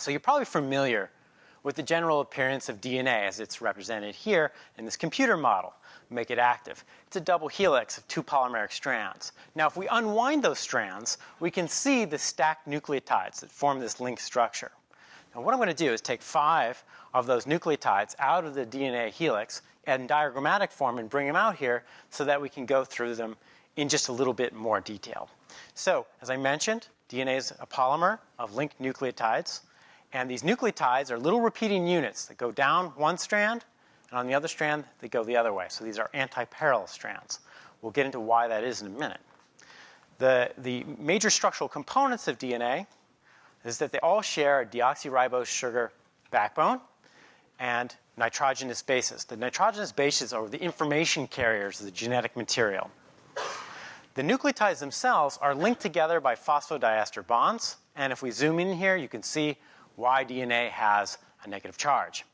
So you're probably familiar with the general appearance of DNA as it's represented here in this computer model. Make it active. It's a double helix of 2 polymeric strands. Now, if we unwind those strands, we can see the stacked nucleotides that form this linked structure. Now, what I'm going to do is take 5 of those nucleotides out of the DNA helix in diagrammatic form and bring them out here so that we can go through them in just a little bit more detail. So, as I mentioned, DNA is a polymer of linked nucleotides. And these nucleotides are little repeating units that go down one strand, and on the other strand, they go the other way. So these are anti-parallel strands. We'll get into why that is in a minute. The major structural components of DNA is that they all share a deoxyribose sugar backbone and nitrogenous bases. The nitrogenous bases are the information carriers of the genetic material. The nucleotides themselves are linked together by phosphodiester bonds, and if we zoom in here, you can see why DNA has a negative charge.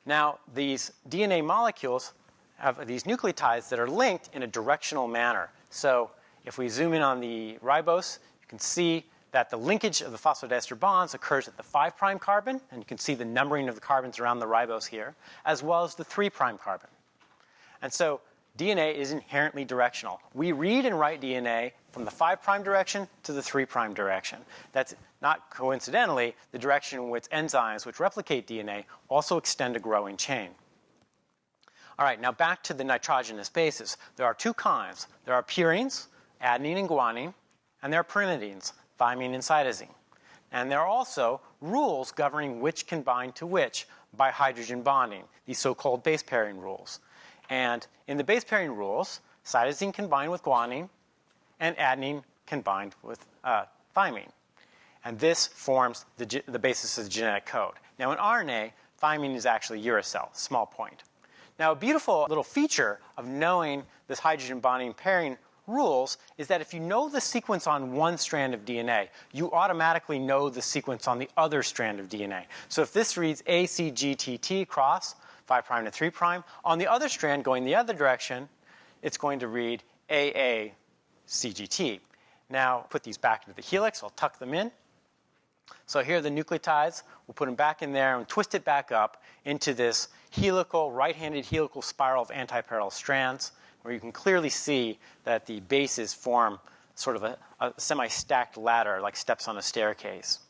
Now, these DNA molecules have these nucleotides that are linked in a directional manner. So if we zoom in on the ribose, you can see that the linkage of the phosphodiester bonds occurs at the 5' carbon, and you can see the numbering of the carbons around the ribose here, as well as the 3' carbon. And so DNA is inherently directional. We read and write DNA from the 5' direction to the 3' direction. That's not coincidentally the direction in which enzymes which replicate DNA also extend a growing chain. All right, now back to the nitrogenous bases. There are 2 kinds. There are purines, adenine and guanine, and there are pyrimidines, thymine and cytosine. And there are also rules governing which can bind to which by hydrogen bonding, these so-called base pairing rules. And in the base pairing rules, cytosine can bind with guanine, and adenine can bind with thymine. And this forms the basis of the genetic code. Now, in RNA, thymine is actually uracil, small point. Now, a beautiful little feature of knowing this hydrogen bonding pairing rules is that if you know the sequence on one strand of DNA, you automatically know the sequence on the other strand of DNA. So if this reads ACGTT cross 5' to 3', on the other strand going the other direction, it's going to read AACGT. Now, put these back into the helix. I'll tuck them in. So here are the nucleotides. We'll put them back in there and twist it back up into this helical, right-handed helical spiral of antiparallel strands, where you can clearly see that the bases form sort of a semi-stacked ladder, like steps on a staircase.